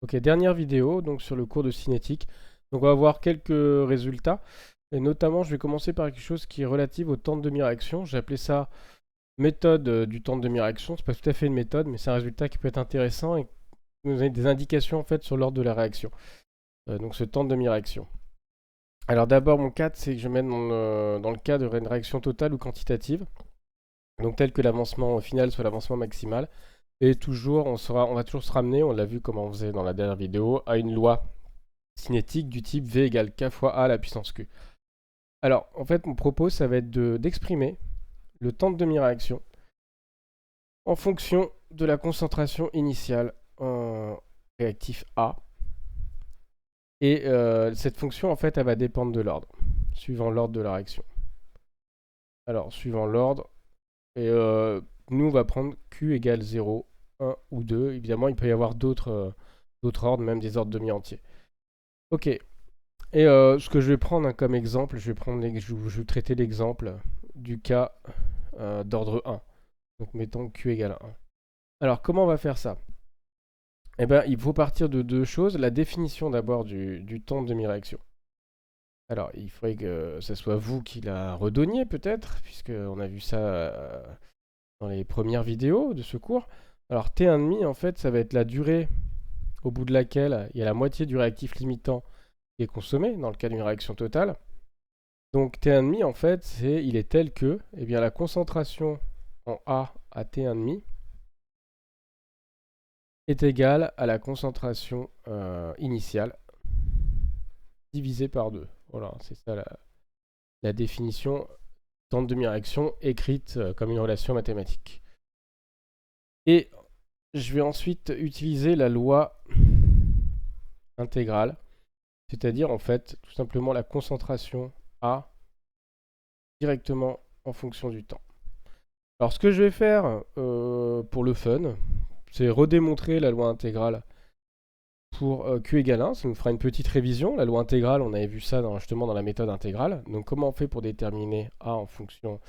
Ok, dernière vidéo donc sur le cours de cinétique. Donc on va voir quelques résultats. Et notamment, je vais commencer par quelque chose qui est relatif au temps de demi-réaction. J'ai appelé ça méthode du temps de demi-réaction. C'est pas tout à fait une méthode, mais c'est un résultat qui peut être intéressant et qui nous donne des indications en fait sur l'ordre de la réaction. Donc ce temps de demi-réaction. Alors d'abord, mon cas, c'est que je mets dans le cas de une réaction totale ou quantitative. Donc tel que l'avancement final soit l'avancement maximal. Et toujours, on va toujours se ramener, on l'a vu comment on faisait dans la dernière vidéo, à une loi cinétique du type V égale K fois A à la puissance Q. Alors, en fait, mon propos, ça va être d'exprimer le temps de demi-réaction en fonction de la concentration initiale en réactif A. Et cette fonction, en fait, elle va dépendre de l'ordre, suivant l'ordre de la réaction. Alors, suivant l'ordre, et nous, on va prendre Q égale 0, 1 ou 2. Évidemment, il peut y avoir d'autres ordres, même des ordres demi-entiers. Ok. Et ce que je vais prendre comme exemple, je vais traiter l'exemple du cas d'ordre 1. Donc mettons Q égale 1. Alors comment on va faire ça? Eh bien, il faut partir de deux choses. La définition d'abord du temps de demi-réaction. Alors, il faudrait que ce soit vous qui la redonniez peut-être, puisqu'on a vu ça dans les premières vidéos de ce cours. Alors, T1,5, en fait, ça va être la durée au bout de laquelle il y a la moitié du réactif limitant qui est consommé, dans le cas d'une réaction totale. Donc, T1,5, en fait, il est tel que eh bien, la concentration en A à T1,5 est égale à la concentration initiale divisée par 2. Voilà, c'est ça la définition temps de demi-réaction écrite comme une relation mathématique. Et je vais ensuite utiliser la loi intégrale, c'est-à-dire en fait tout simplement la concentration A directement en fonction du temps. Alors ce que je vais faire pour le fun, c'est redémontrer la loi intégrale pour Q égale 1, ça nous fera une petite révision. La loi intégrale, on avait vu ça justement dans la méthode intégrale. Donc comment on fait pour déterminer A en fonction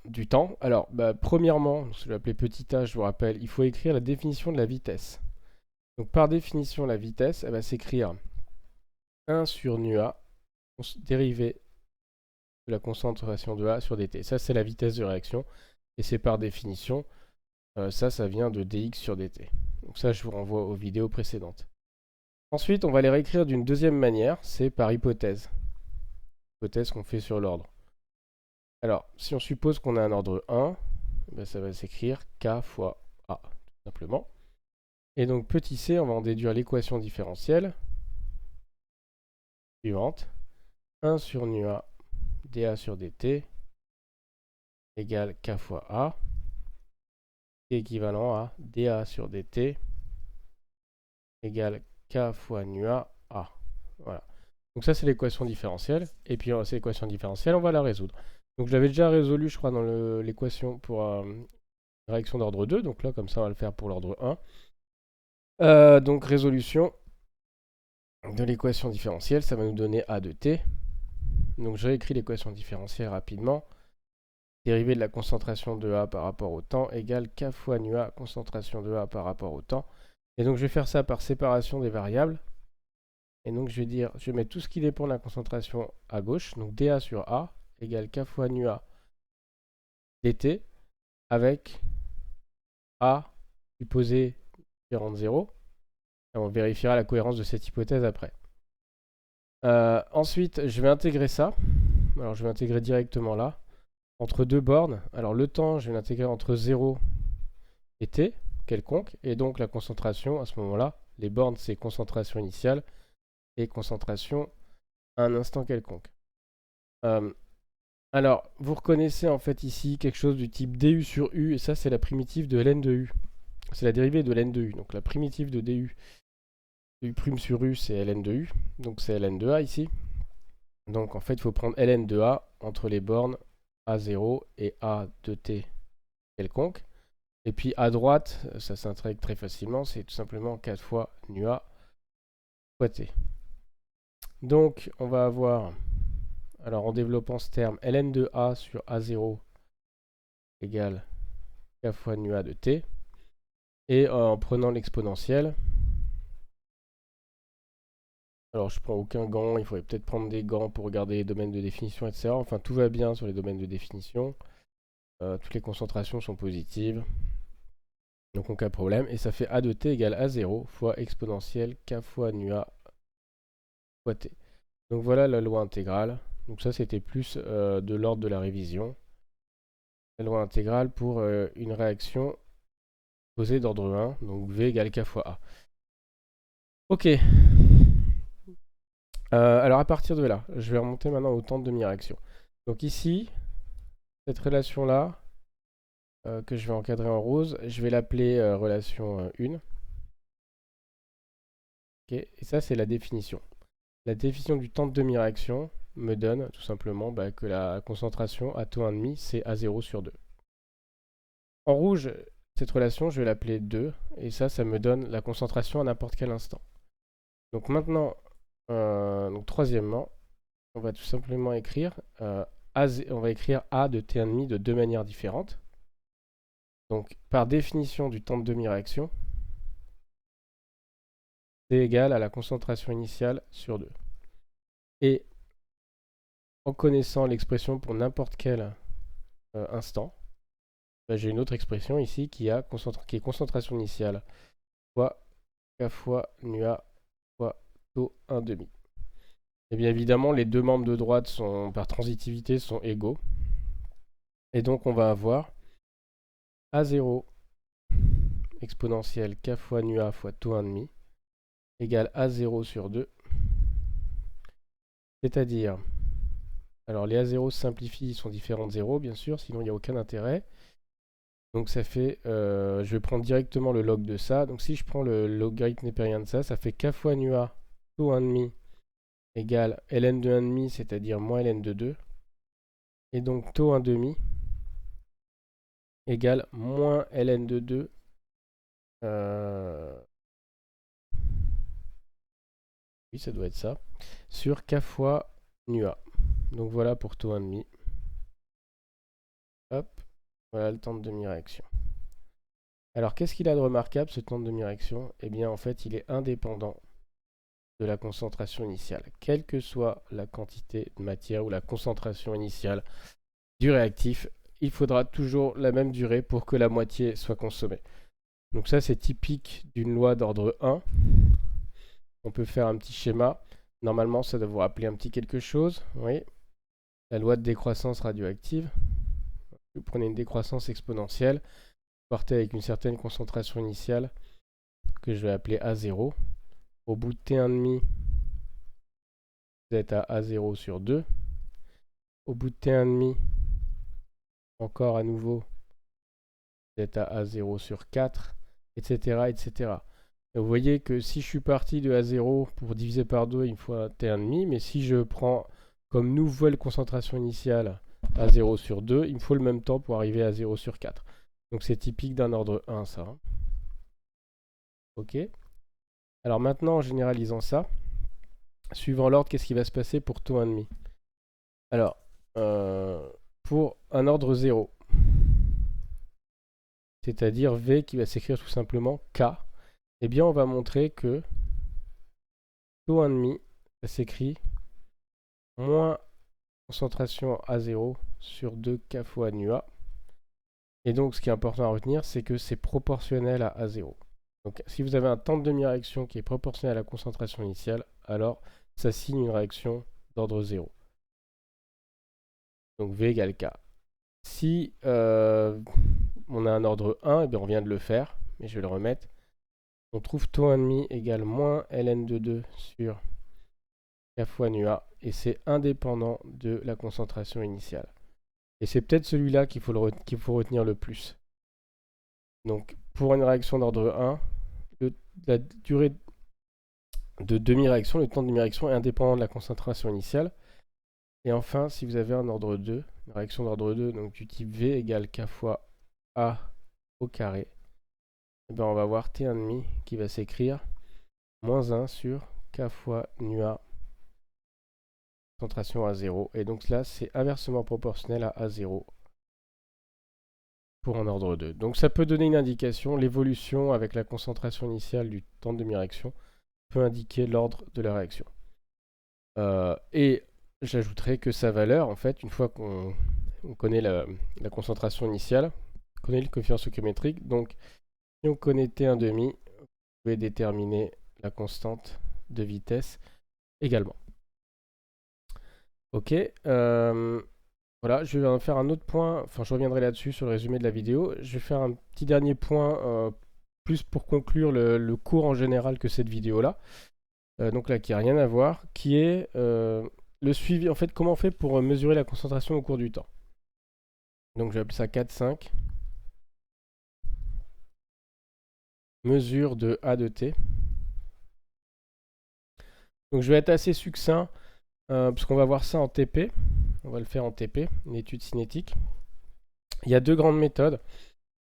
du temps? Alors, premièrement, je vais l'appeler petit a, je vous rappelle, il faut écrire la définition de la vitesse. Donc par définition, la vitesse, elle va s'écrire 1 sur nu A, dérivé de la concentration de A sur dt. Ça, c'est la vitesse de réaction. Et c'est par définition, ça vient de dx sur dt. Donc ça, je vous renvoie aux vidéos précédentes. Ensuite, on va les réécrire d'une deuxième manière, c'est par hypothèse. Hypothèse qu'on fait sur l'ordre. Alors, si on suppose qu'on a un ordre 1, ça va s'écrire K fois A, tout simplement. Et donc, petit c, on va en déduire l'équation différentielle suivante. 1 sur nu A dA sur dt égale K fois A, qui est équivalent à dA sur dt égale K fois nu A. Voilà. Donc ça, c'est l'équation différentielle. Et puis, cette équation différentielle, on va la résoudre. Donc, je l'avais déjà résolu, je crois, dans l'équation pour réaction d'ordre 2. Donc là, comme ça, on va le faire pour l'ordre 1. Donc, résolution de l'équation différentielle, ça va nous donner A de t. Donc, je réécris l'équation différentielle rapidement. Dérivée de la concentration de A par rapport au temps égale K fois nu A, concentration de A par rapport au temps. Et donc, je vais faire ça par séparation des variables. Et donc, je vais mettre tout ce qui dépend de la concentration à gauche. Donc, dA sur A égale K fois nu A dt avec A supposé différent de 0. Et on vérifiera la cohérence de cette hypothèse après. Ensuite, je vais intégrer ça. Alors, je vais intégrer directement là. Entre deux bornes. Alors, le temps, je vais l'intégrer entre 0 et t, quelconque. Et donc, la concentration, à ce moment-là, les bornes, c'est concentration initiale et concentration à un instant quelconque. Alors, vous reconnaissez en fait ici quelque chose du type du sur u, et ça c'est la primitive de ln de u. C'est la dérivée de ln de u. Donc la primitive de du prime sur u, c'est ln de u. Donc c'est ln de a ici. Donc en fait, il faut prendre ln de a entre les bornes a0 et a de t quelconque. Et puis à droite, ça s'intègre très facilement, c'est tout simplement 4 fois nu a fois t. Donc on va avoir, alors en développant ce terme, ln de a sur a0 égale k fois nu a de t. Et en prenant l'exponentielle, alors je prends aucun gant, il faudrait peut-être prendre des gants pour regarder les domaines de définition, etc. Enfin tout va bien sur les domaines de définition. Toutes les concentrations sont positives. Donc aucun problème. Et ça fait a de t égale a0 fois exponentielle k fois nu a fois t. Donc voilà la loi intégrale. Donc ça c'était plus de l'ordre de la révision. La loi intégrale pour une réaction posée d'ordre 1. Donc v égale k fois a. Ok. Alors à partir de là, je vais remonter maintenant au temps de demi-réaction. Donc ici, cette relation-là, que je vais encadrer en rose, je vais l'appeler relation 1. Okay. Et ça, c'est la définition. La définition du temps de demi-réaction me donne tout simplement que la concentration à taux 1,5, c'est A0 sur 2. En rouge, cette relation, je vais l'appeler 2. Et ça me donne la concentration à n'importe quel instant. Donc maintenant, troisièmement, on va tout simplement écrire on va écrire A de T1,5 de deux manières différentes. Donc, par définition du temps de demi-réaction, c'est égal à la concentration initiale sur 2. Et en connaissant l'expression pour n'importe quel instant, j'ai une autre expression ici qui est concentration initiale fois k fois nu a fois taux 1,5. Et bien évidemment, les deux membres de droite par transitivité sont égaux. Et donc on va avoir A0 exponentielle k fois nu a fois taux 1,5 égale A0 sur 2. C'est-à-dire, alors les A0 se simplifient, ils sont différents de 0 bien sûr, sinon il n'y a aucun intérêt. Donc ça fait, je vais prendre directement le log de ça. Donc si je prends le logarithme népérien de ça, ça fait k fois nu a taux 1,5 égale ln de 1,5, c'est-à-dire moins ln de 2. Et donc taux 1,5 égale moins ln de 2 oui, ça doit être ça, sur k fois nu a. Donc voilà pour taux 1,5. Hop, voilà le temps de demi-réaction. Alors qu'est-ce qu'il a de remarquable ce temps de demi-réaction? Eh bien en fait il est indépendant de la concentration initiale. Quelle que soit la quantité de matière ou la concentration initiale du réactif, il faudra toujours la même durée pour que la moitié soit consommée. Donc ça c'est typique d'une loi d'ordre 1. On peut faire un petit schéma. Normalement ça doit vous rappeler un petit quelque chose. Oui. La loi de décroissance radioactive. Vous prenez une décroissance exponentielle. Vous partez avec une certaine concentration initiale que je vais appeler A0. Au bout de T1,5, vous êtes à A0 sur 2. Au bout de T1,5, encore à nouveau, vous êtes à A0 sur 4, etc. etc. Et vous voyez que si je suis parti de A0 pour diviser par 2, il me faut un T1,5. Mais si je prends comme nouvelle concentration initiale A0 sur 2, il me faut le même temps pour arriver à 0 sur 4. Donc c'est typique d'un ordre 1, ça. Hein. Ok. Alors maintenant, en généralisant ça, suivant l'ordre, qu'est-ce qui va se passer pour taux 1,5? Alors, pour un ordre 0, c'est-à-dire V qui va s'écrire tout simplement K, eh bien on va montrer que taux 1,5, ça s'écrit moins concentration A0 sur 2K fois nu A. Et donc ce qui est important à retenir, c'est que c'est proportionnel à A0. Donc si vous avez un temps de demi-réaction qui est proportionnel à la concentration initiale, alors ça signe une réaction d'ordre 0. Donc V égale K. Si on a un ordre 1, et bien on vient de le faire, mais je vais le remettre. On trouve taux 1,5 égale moins ln de 2 sur k fois nu a, et c'est indépendant de la concentration initiale. Et c'est peut-être celui-là qu'il faut retenir le plus. Donc pour une réaction d'ordre 1, la durée de demi-réaction, le temps de demi-réaction est indépendant de la concentration initiale. Et enfin, si vous avez un ordre 2, une réaction d'ordre 2, donc du type V égale k fois a au carré, et bien on va avoir T1,5 qui va s'écrire moins 1 sur k fois nu a concentration à 0. Et donc là, c'est inversement proportionnel à A0. pour un ordre 2. Donc ça peut donner une indication, l'évolution avec la concentration initiale du temps de demi-réaction peut indiquer l'ordre de la réaction. Et j'ajouterai que sa valeur, en fait, une fois qu'on connaît la concentration initiale, on connaît le coefficient stoichiométrique, donc si on connaît T1,5, vous pouvez déterminer la constante de vitesse également. Ok, voilà, je vais faire un autre point, enfin je reviendrai là-dessus sur le résumé de la vidéo. Je vais faire un petit dernier point, plus pour conclure le cours en général que cette vidéo-là. Donc là, qui n'a rien à voir, qui est le suivi, en fait, comment on fait pour mesurer la concentration au cours du temps. Donc je vais appeler ça 4,5. Mesure de A de T. Donc je vais être assez succinct, parce qu'on va voir ça en TP. On va le faire en TP, une étude cinétique. Il y a deux grandes méthodes.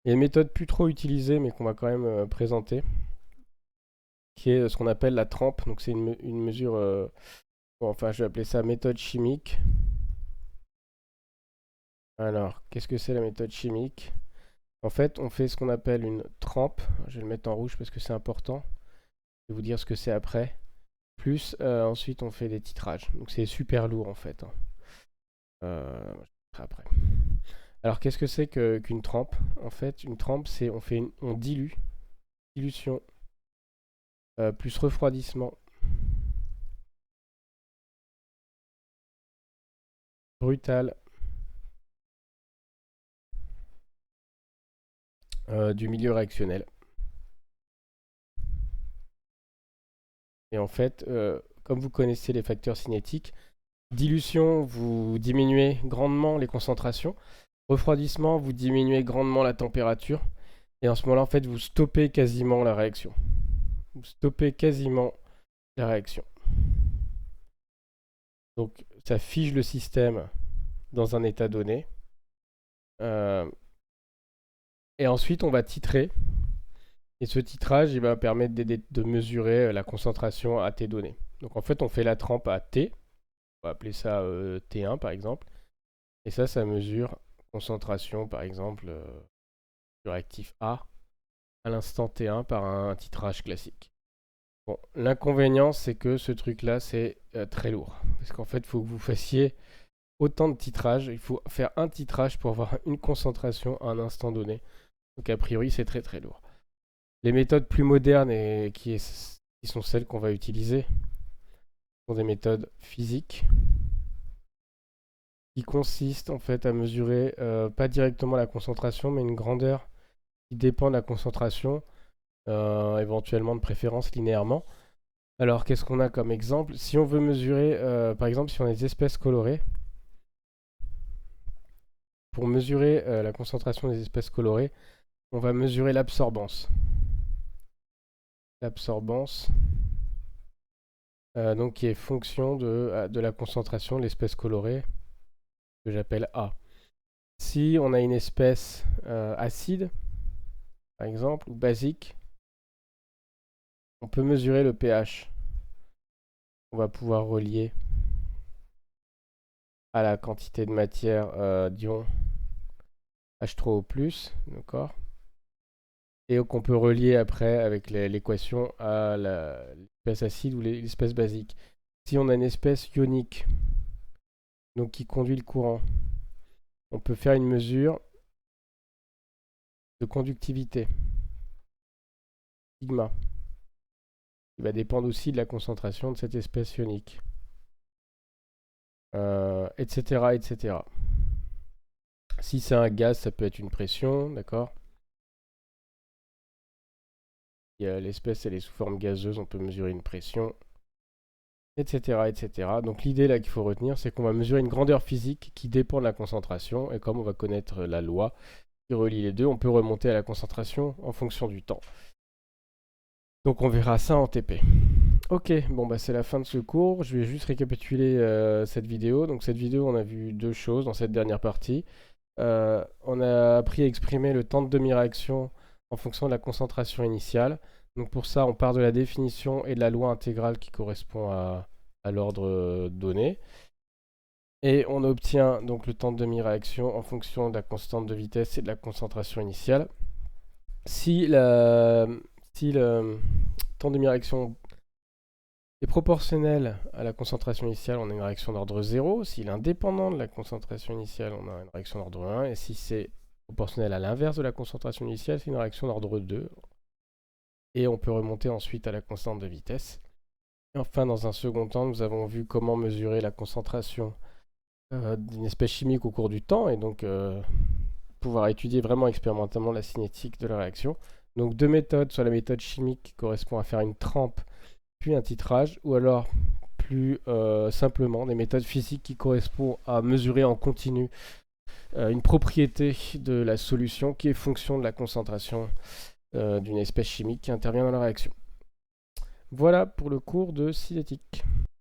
Il y a une méthode plus trop utilisée, mais qu'on va quand même présenter, qui est ce qu'on appelle la trempe. Donc c'est une mesure, bon, enfin je vais appeler ça méthode chimique. Alors, qu'est-ce que c'est la méthode chimique? En fait, on fait ce qu'on appelle une trempe. Je vais le mettre en rouge parce que c'est important. Je vais vous dire ce que c'est après. Plus, ensuite, on fait des titrages. Donc c'est super lourd en fait. Après. Alors, qu'est-ce que c'est qu'une trempe? En fait, une trempe, c'est on dilue. Dilution plus refroidissement brutal du milieu réactionnel. Et en fait, comme vous connaissez les facteurs cinétiques, dilution, vous diminuez grandement les concentrations. Refroidissement, vous diminuez grandement la température. Et en ce moment-là, en fait, vous stoppez quasiment la réaction. Vous stoppez quasiment la réaction. Donc, ça fige le système dans un état donné. Et ensuite, on va titrer. Et ce titrage, il va permettre de mesurer la concentration à T donné. Donc, en fait, on fait la trempe à T. On va appeler ça T1, par exemple. Et ça mesure concentration, par exemple, du réactif A à l'instant T1 par un titrage classique. Bon, l'inconvénient, c'est que ce truc-là, c'est très lourd. Parce qu'en fait, il faut que vous fassiez autant de titrages. Il faut faire un titrage pour avoir une concentration à un instant donné. Donc, a priori, c'est très très lourd. Les méthodes plus modernes et qui sont celles qu'on va utiliser sont des méthodes physiques qui consistent en fait à mesurer pas directement la concentration, mais une grandeur qui dépend de la concentration, éventuellement de préférence linéairement. Alors, qu'est-ce qu'on a comme exemple? Si on veut mesurer, par exemple, si on a des espèces colorées, pour mesurer la concentration des espèces colorées, on va mesurer l'absorbance. L'absorbance, donc qui est fonction de la concentration de l'espèce colorée, que j'appelle A. Si on a une espèce acide, par exemple, ou basique, on peut mesurer le pH. On va pouvoir relier à la quantité de matière d'ion H3O+, d'accord? Et qu'on peut relier après avec l'équation à l'espèce acide ou l'espèce basique. Si on a une espèce ionique, donc qui conduit le courant, on peut faire une mesure de conductivité, sigma, qui va dépendre aussi de la concentration de cette espèce ionique, etc., etc. Si c'est un gaz, ça peut être une pression, d'accord? L'espèce elle est sous forme gazeuse, on peut mesurer une pression, etc., etc. Donc l'idée là qu'il faut retenir, c'est qu'on va mesurer une grandeur physique qui dépend de la concentration, et comme on va connaître la loi qui relie les deux, on peut remonter à la concentration en fonction du temps. Donc on verra ça en TP. Ok, bon bah c'est la fin de ce cours, je vais juste récapituler cette vidéo. Donc cette vidéo, on a vu deux choses dans cette dernière partie. On a appris à exprimer le temps de demi-réaction en fonction de la concentration initiale. Donc pour ça, on part de la définition et de la loi intégrale qui correspond à l'ordre donné. Et on obtient donc le temps de demi-réaction en fonction de la constante de vitesse et de la concentration initiale. Si le temps de demi-réaction est proportionnel à la concentration initiale, on a une réaction d'ordre 0. S'il est indépendant de la concentration initiale, on a une réaction d'ordre 1. Et si c'est proportionnel à l'inverse de la concentration initiale, c'est une réaction d'ordre 2. Et on peut remonter ensuite à la constante de vitesse. Et enfin, dans un second temps, nous avons vu comment mesurer la concentration d'une espèce chimique au cours du temps, et donc pouvoir étudier vraiment expérimentalement la cinétique de la réaction. Donc deux méthodes, soit la méthode chimique qui correspond à faire une trempe puis un titrage, ou alors plus simplement des méthodes physiques qui correspondent à mesurer en continu une propriété de la solution qui est fonction de la concentration d'une espèce chimique qui intervient dans la réaction. Voilà pour le cours de cinétique.